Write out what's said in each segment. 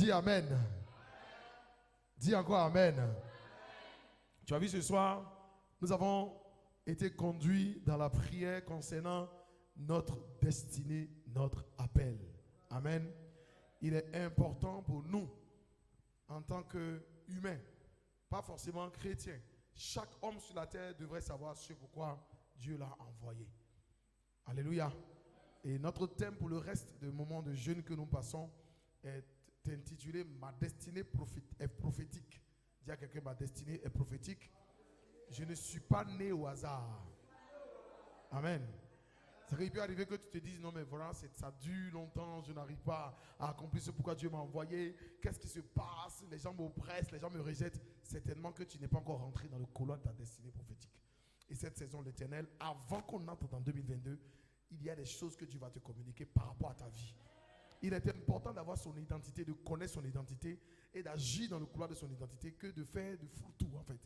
Dis Amen. Dis encore Amen. Tu as vu ce soir, nous avons été conduits dans la prière concernant notre destinée, notre appel. Amen. Il est important pour nous, en tant qu'humains, pas forcément chrétiens. Chaque homme sur la terre devrait savoir ce pourquoi Dieu l'a envoyé. Alléluia. Et notre thème pour le reste du moment de jeûne que nous passons est intitulé « Ma destinée est prophétique ». Dis à quelqu'un, ma destinée est prophétique. Je ne suis pas né au hasard. Amen. Ça peut arriver que tu te dises, non mais voilà, ça dure longtemps, je n'arrive pas à accomplir ce pourquoi Dieu m'a envoyé. Qu'est-ce qui se passe? Les gens m'oppressent, les gens me rejettent. Certainement que tu n'es pas encore rentré dans le couloir de ta destinée prophétique. Et cette saison, l'Éternel, avant qu'on entre dans 2022, il y a des choses que Dieu va te communiquer par rapport à ta vie. Il est important d'avoir son identité, de connaître son identité et d'agir dans le couloir de son identité que de faire de fourre-tout en fait.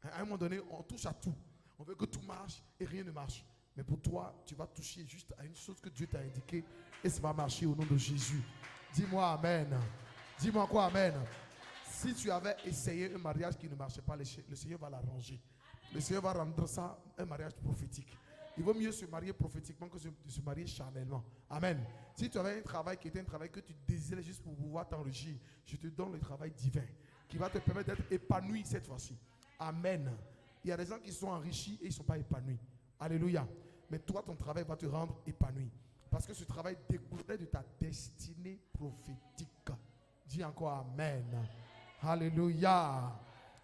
À un moment donné, on touche à tout. On veut que tout marche et rien ne marche. Mais pour toi, tu vas toucher juste à une chose que Dieu t'a indiquée et ça va marcher au nom de Jésus. Dis-moi Amen. Dis-moi quoi Amen. Si tu avais essayé un mariage qui ne marchait pas, le Seigneur va l'arranger. Le Seigneur va rendre ça un mariage prophétique. Il vaut mieux se marier prophétiquement que de se marier charnellement. Amen. Si tu avais un travail qui était un travail que tu désirais juste pour pouvoir t'enrichir, je te donne le travail divin qui va te permettre d'être épanoui cette fois-ci. Amen. Il y a des gens qui sont enrichis et ils ne sont pas épanouis. Alléluia. Mais toi, ton travail va te rendre épanoui. Parce que ce travail découlait de ta destinée prophétique. Dis encore Amen. Alléluia.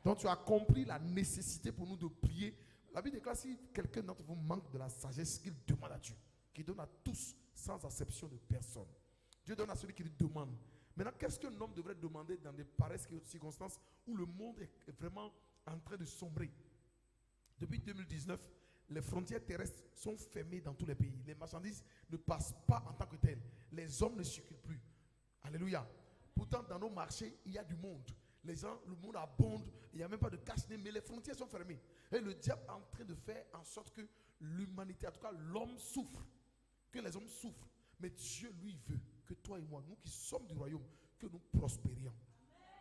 Donc tu as compris la nécessité pour nous de prier. La Bible déclare si quelqu'un d'entre vous manque de la sagesse qu'il demande à Dieu, qu'il donne à tous sans exception de personne. Dieu donne à celui qui lui demande. Maintenant, qu'est-ce qu'un homme devrait demander dans des pareilles circonstances où le monde est vraiment en train de sombrer? Depuis 2019, les frontières terrestres sont fermées dans tous les pays. Les marchandises ne passent pas en tant que telles. Les hommes ne circulent plus. Alléluia. Pourtant, dans nos marchés, il y a du monde. Les gens, le monde abonde. Il n'y a même pas de cache-nez, mais les frontières sont fermées. Et le diable est en train de faire en sorte que l'humanité, en tout cas l'homme souffre. Que les hommes souffrent. Mais Dieu, lui, veut que toi et moi, nous qui sommes du royaume, que nous prospérions.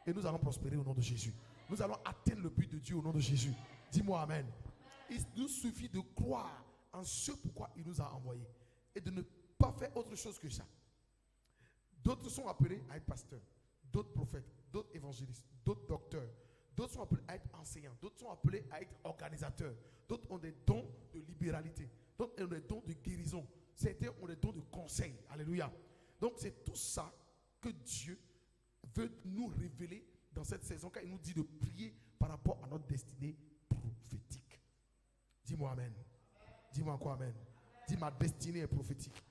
Et nous allons prospérer au nom de Jésus. Nous allons atteindre le but de Dieu au nom de Jésus. Dis-moi Amen. Il nous suffit de croire en ce pourquoi il nous a envoyés. Et de ne pas faire autre chose que ça. D'autres sont appelés à être pasteurs. D'autres prophètes. D'autres évangélistes. D'autres docteurs. D'autres sont appelés à être enseignants. D'autres sont appelés à être organisateurs. D'autres ont des dons de libéralité. D'autres ont des dons de guérison. Certains ont des dons de conseil. Alléluia. Donc c'est tout ça que Dieu veut nous révéler dans cette saison quand il nous dit de prier par rapport à notre destinée prophétique. Dis-moi Amen. Dis-moi quoi Amen. Dis ma destinée est prophétique.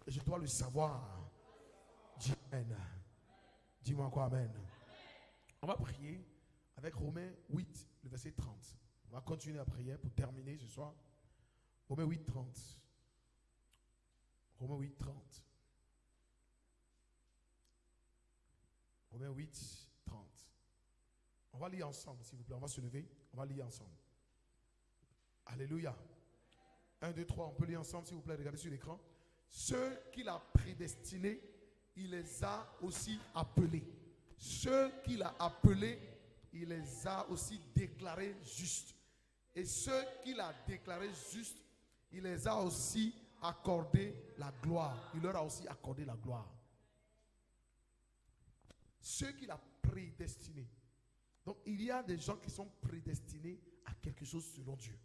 Et je dois le savoir. Dis Amen. Dis-moi quoi Amen. On va prier avec Romains 8, le verset 30. On va continuer la prière pour terminer ce soir. Romains 8, 30. Romains 8, 30. Romains 8, 30. On va lire ensemble, s'il vous plaît. On va se lever. On va lire ensemble. Alléluia. 1, 2, 3. On peut lire ensemble, s'il vous plaît. Regardez sur l'écran. Ceux qu'il a prédestinés, il les a aussi appelés. Ceux qu'il a appelés, il les a aussi déclarés justes. Et ceux qu'il a déclarés justes, il les a aussi accordé la gloire. Il leur a aussi accordé la gloire. Ceux qu'il a prédestinés. Donc il y a des gens qui sont prédestinés à quelque chose selon Dieu.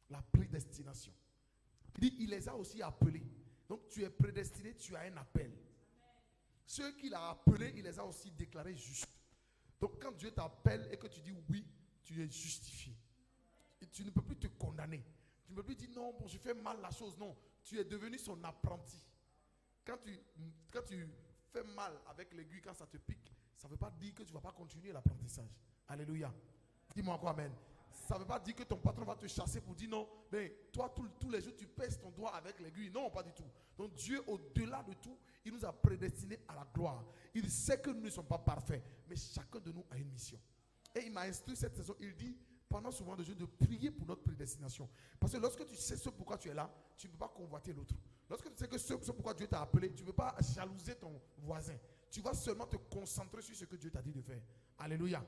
La prédestination. Il dit, il les a aussi appelés. Donc tu es prédestiné, tu as un appel. Ceux qu'il a appelés, il les a aussi déclarés justes. Donc quand Dieu t'appelle et que tu dis oui, tu es justifié. Et tu ne peux plus te condamner. Tu ne peux plus dire non, bon, je fais mal la chose. Non, tu es devenu son apprenti. Quand tu fais mal avec l'aiguille, quand ça te pique, ça ne veut pas dire que tu ne vas pas continuer l'apprentissage. Alléluia. Dis-moi quoi, amen. Ça ne veut pas dire que ton patron va te chasser pour dire non, mais toi, tous les jours, tu pèses ton doigt avec l'aiguille. Non, pas du tout. Donc Dieu, au-delà de tout, il nous a prédestinés à la gloire. Il sait que nous ne sommes pas parfaits, mais chacun de nous a une mission. Et il m'a instruit cette saison, il dit, pendant ce moment de Dieu, de prier pour notre prédestination. Parce que lorsque tu sais ce pourquoi tu es là, tu ne peux pas convoiter l'autre. Lorsque tu sais que c'est pourquoi Dieu t'a appelé, tu ne peux pas jalouser ton voisin. Tu vas seulement te concentrer sur ce que Dieu t'a dit de faire. Alléluia.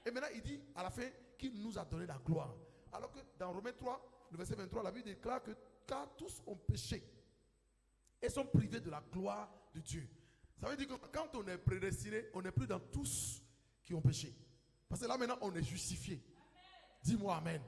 Et maintenant, il dit à la fin qu'il nous a donné la gloire. Alors que dans Romains 3, le verset 23, la Bible déclare que car tous ont péché et sont privés de la gloire de Dieu. Ça veut dire que quand on est prédestiné, on n'est plus dans tous qui ont péché. Parce que là maintenant, on est justifié. Dis-moi amen.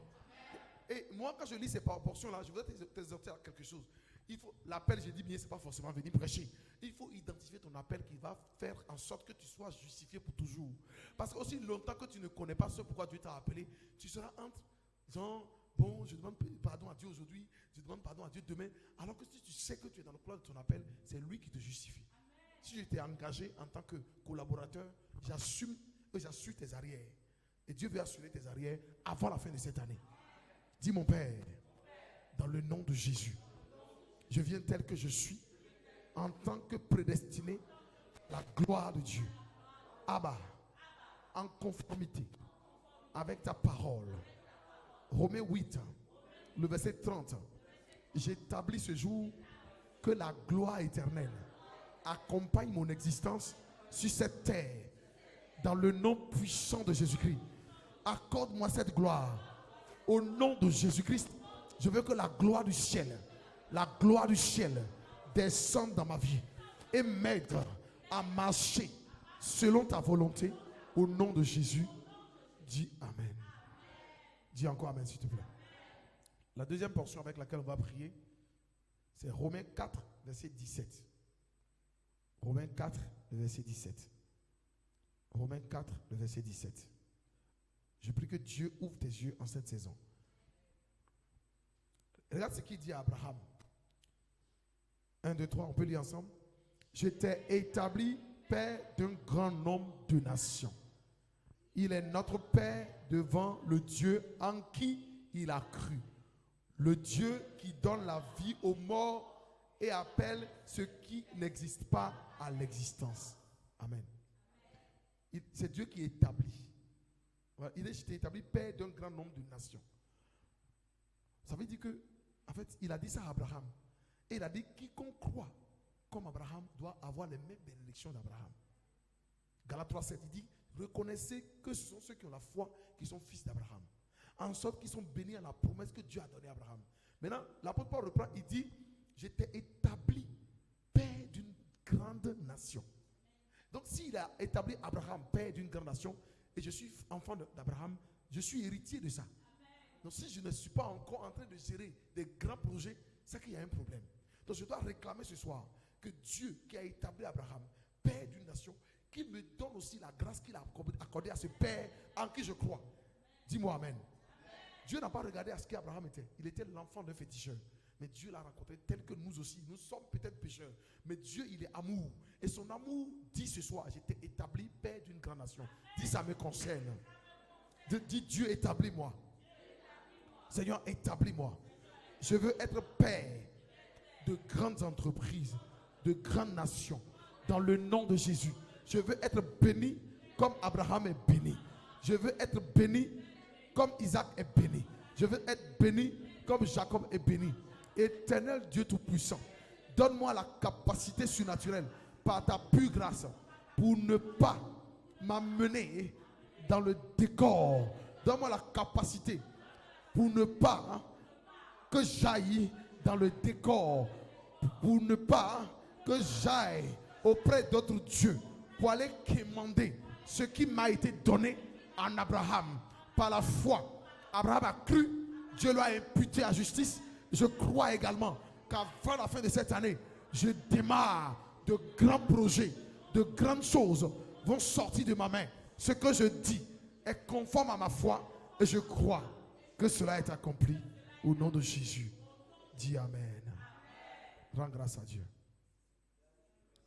Et moi, quand je lis ces portions-là, je voudrais t'exhorter à quelque chose. Il faut l'appel, j'ai dit bien, c'est pas forcément venir prêcher. Il faut identifier ton appel qui va faire en sorte que tu sois justifié pour toujours. Parce que aussi longtemps que tu ne connais pas ce pourquoi Dieu t'a appelé, tu seras entre genre, bon, je demande pardon à Dieu aujourd'hui, je demande pardon à Dieu demain. Alors que si tu sais que tu es dans le plan de ton appel, c'est lui qui te justifie. Amen. Si j'étais engagé en tant que collaborateur, j'assure tes arrières. Et Dieu veut assurer tes arrières avant la fin de cette année. Dis mon Père, dans le nom de Jésus, je viens tel que je suis, en tant que prédestiné, la gloire de Dieu. Abba, en conformité avec ta parole. Romains 8, le verset 30. J'établis ce jour que la gloire éternelle accompagne mon existence sur cette terre. Dans le nom puissant de Jésus-Christ, accorde-moi cette gloire. Au nom de Jésus-Christ, je veux que la gloire du ciel descende dans ma vie et m'aide à marcher selon ta volonté. Au nom de Jésus, dis Amen. Dis encore Amen s'il te plaît. La deuxième portion avec laquelle on va prier, c'est Romains 4, verset 17. Romains 4, verset 17. Romains 4, le verset 17. Je prie que Dieu ouvre tes yeux en cette saison. Regarde ce qu'il dit à Abraham. 1, 2, 3, on peut lire ensemble. Je t'ai établi père d'un grand nombre de nations. Il est notre Père devant le Dieu en qui il a cru. Le Dieu qui donne la vie aux morts et appelle ce qui n'existe pas à l'existence. Amen. C'est Dieu qui établit. Voilà, il est établi Père d'un grand nombre de nations. Ça veut dire que, en fait, il a dit ça à Abraham. Et il a dit, quiconque croit comme Abraham doit avoir les mêmes bénédictions d'Abraham. Galates 3,7, il dit, reconnaissez que ce sont ceux qui ont la foi qui sont fils d'Abraham. En sorte qu'ils sont bénis à la promesse que Dieu a donnée à Abraham. Maintenant, l'apôtre Paul reprend, il dit, je t'ai établi père d'une grande nation. Donc s'il a établi Abraham père d'une grande nation, et je suis enfant d'Abraham, je suis héritier de ça. Amen. Donc si je ne suis pas encore en train de gérer des grands projets, c'est qu'il y a un problème. Donc je dois réclamer ce soir que Dieu qui a établi Abraham, père d'une nation, qu'il me donne aussi la grâce qu'il a accordée à ce père en qui je crois. Dis-moi Amen. Amen. Dieu n'a pas regardé à ce qu'Abraham était. Il était l'enfant d'un féticheur. Mais Dieu l'a rencontré tel que nous aussi. Nous sommes peut-être pécheurs. Mais Dieu, il est amour. Et son amour dit ce soir, j'étais établi père d'une grande nation. Dis, ça me concerne. Dis, Dieu, établis-moi. Seigneur, établis-moi. Je veux être père de grandes entreprises, de grandes nations. Dans le nom de Jésus. Je veux être béni comme Abraham est béni. Je veux être béni comme Isaac est béni. Je veux être béni comme Jacob est béni. Éternel Dieu Tout-Puissant, donne-moi la capacité surnaturelle par ta pure grâce pour ne pas m'amener dans le décor. Donne-moi la capacité pour ne pas que j'aille dans le décor, pour ne pas que j'aille auprès d'autres dieux, pour aller quémander ce qui m'a été donné en Abraham. Par la foi, Abraham a cru, Dieu lui a imputé à justice. Je crois également qu'avant la fin de cette année, je démarre de grands projets, de grandes choses vont sortir de ma main. Ce que je dis est conforme à ma foi et je crois que cela est accompli au nom de Jésus. Dis Amen. Rends grâce à Dieu.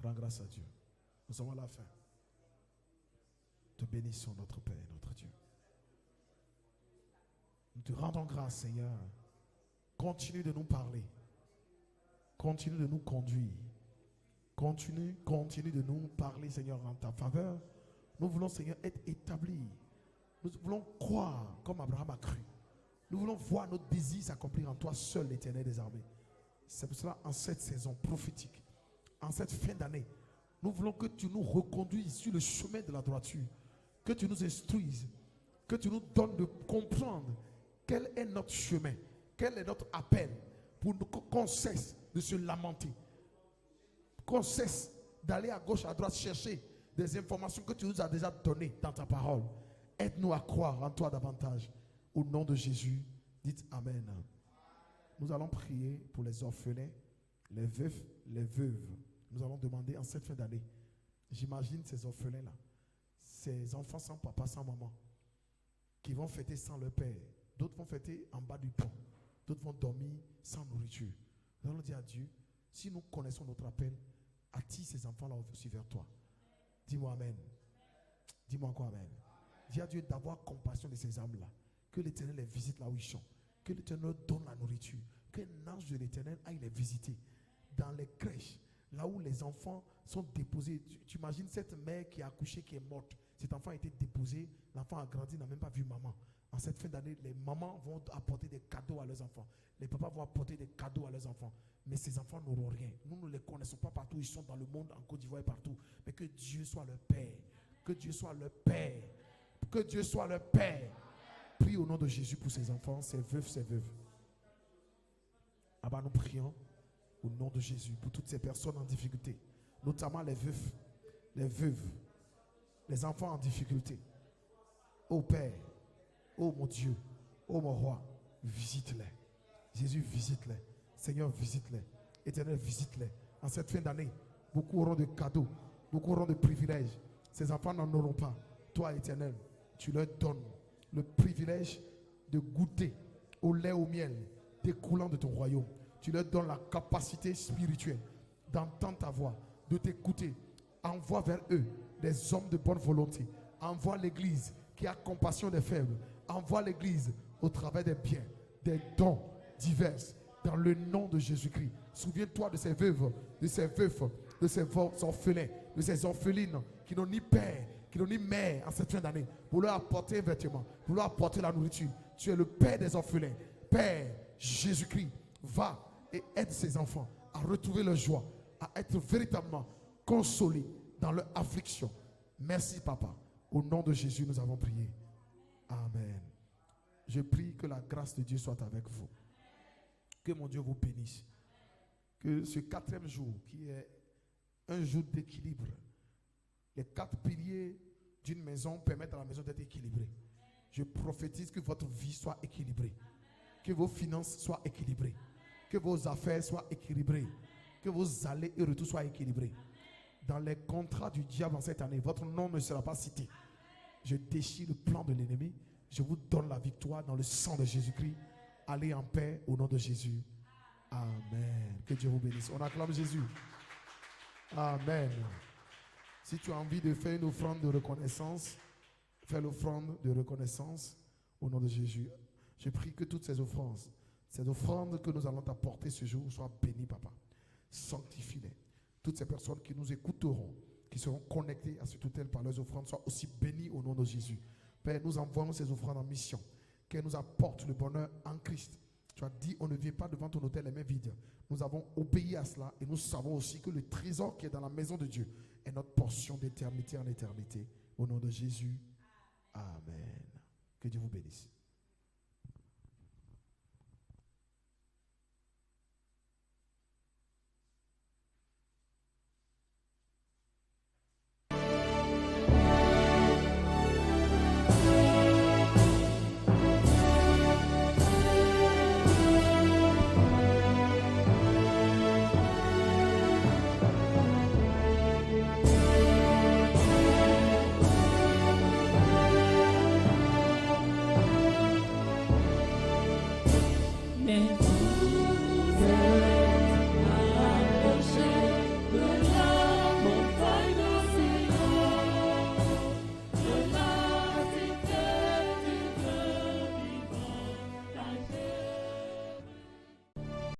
Rends grâce à Dieu. Nous sommes à la fin. Te bénissons notre Père, notre Dieu. Nous te rendons grâce, Seigneur. Continue de nous parler. Continue de nous conduire. Continue de nous parler, Seigneur, en ta faveur. Nous voulons, Seigneur, être établis. Nous voulons croire comme Abraham a cru. Nous voulons voir notre désir s'accomplir en toi seul, l'Éternel des armées. C'est pour cela, en cette saison prophétique, en cette fin d'année, nous voulons que tu nous reconduises sur le chemin de la droiture, que tu nous instruises, que tu nous donnes de comprendre quel est notre chemin, quel est notre appel, pour qu'on cesse de se lamenter, qu'on cesse d'aller à gauche, à droite, chercher des informations que tu nous as déjà données dans ta parole. Aide-nous à croire en toi davantage. Au nom de Jésus, dites Amen. Nous allons prier pour les orphelins, les veufs, les veuves. Nous allons demander en cette fin d'année, j'imagine ces orphelins-là, ces enfants sans papa, sans maman, qui vont fêter sans leur père. D'autres vont fêter en bas du pont. D'autres vont dormir sans nourriture. Nous allons dire à Dieu, si nous connaissons notre appel, attire ces enfants-là aussi vers toi. Dis-moi Amen. Dis-moi encore Amen. Dis à Dieu d'avoir compassion de ces âmes-là. Que l'Éternel les visite là où ils sont. Que l'Éternel donne la nourriture. Qu'un ange de l'Éternel aille les visiter. Dans les crèches, là où les enfants sont déposés. Tu imagines cette mère qui a accouché, qui est morte. Cet enfant a été déposé. L'enfant a grandi, n'a même pas vu maman. En cette fin d'année, les mamans vont apporter des cadeaux à leurs enfants. Les papas vont apporter des cadeaux à leurs enfants. Mais ces enfants n'auront rien. Nous ne les connaissons pas partout. Ils sont dans le monde, en Côte d'Ivoire et partout. Mais que Dieu soit leur Père. Que Dieu soit leur Père. Que Dieu soit leur Père. Prie au nom de Jésus pour ces enfants, ces veufs, ces veuves. Abba, nous prions au nom de Jésus pour toutes ces personnes en difficulté. Notamment les veufs, les veuves, les enfants en difficulté. Ô Père, ô mon Dieu, ô mon roi, visite-les. Jésus, visite-les. Seigneur, visite-les. Éternel, visite-les. En cette fin d'année, beaucoup auront de cadeaux, beaucoup auront de privilèges. Ces enfants n'en auront pas. Toi, Éternel, tu leur donnes le privilège de goûter au lait, au miel découlant de ton royaume. Tu leur donnes la capacité spirituelle d'entendre ta voix, de t'écouter. Envoie vers eux des hommes de bonne volonté. Envoie l'Église qui a compassion des faibles. Envoie l'Église au travers des biens, des dons divers, dans le nom de Jésus-Christ. Souviens-toi de ces veuves, de ces veufs, de ces orphelins, de ces orphelines qui n'ont ni père, qui n'ont ni mère en cette fin d'année, pour leur apporter un vêtement, pour leur apporter la nourriture. Tu es le Père des orphelins. Père Jésus-Christ, va et aide ces enfants à retrouver leur joie, à être véritablement consolés dans leur affliction. Merci, Papa. Au nom de Jésus, nous avons prié. Amen. Je prie que la grâce de Dieu soit avec vous. Que mon Dieu vous bénisse. Que ce 4e jour, qui est un jour d'équilibre, les 4 piliers d'une maison permettent à la maison d'être équilibrée. Je prophétise que votre vie soit équilibrée. Que vos finances soient équilibrées. Que vos affaires soient équilibrées. Que vos allées et retours soient équilibrés. Dans les contrats du diable en cette année, votre nom ne sera pas cité. Je déchire le plan de l'ennemi. Je vous donne la victoire dans le sang de Jésus-Christ. Allez en paix au nom de Jésus. Amen. Que Dieu vous bénisse. On acclame Jésus. Amen. Si tu as envie de faire une offrande de reconnaissance, fais l'offrande de reconnaissance au nom de Jésus. Je prie que toutes ces offrandes que nous allons t'apporter ce jour soient bénies, Papa. Sanctifie-les. Toutes ces personnes qui nous écouteront, qui seront connectées à cet autel par leurs offrandes, soient aussi bénies au nom de Jésus. Père, nous envoyons ces offrandes en mission, qu'elles nous apportent le bonheur en Christ. Tu as dit, on ne vient pas devant ton autel les mains vides. Nous avons obéi à cela et nous savons aussi que le trésor qui est dans la maison de Dieu est notre portion d'éternité en éternité. Au nom de Jésus, Amen. Que Dieu vous bénisse.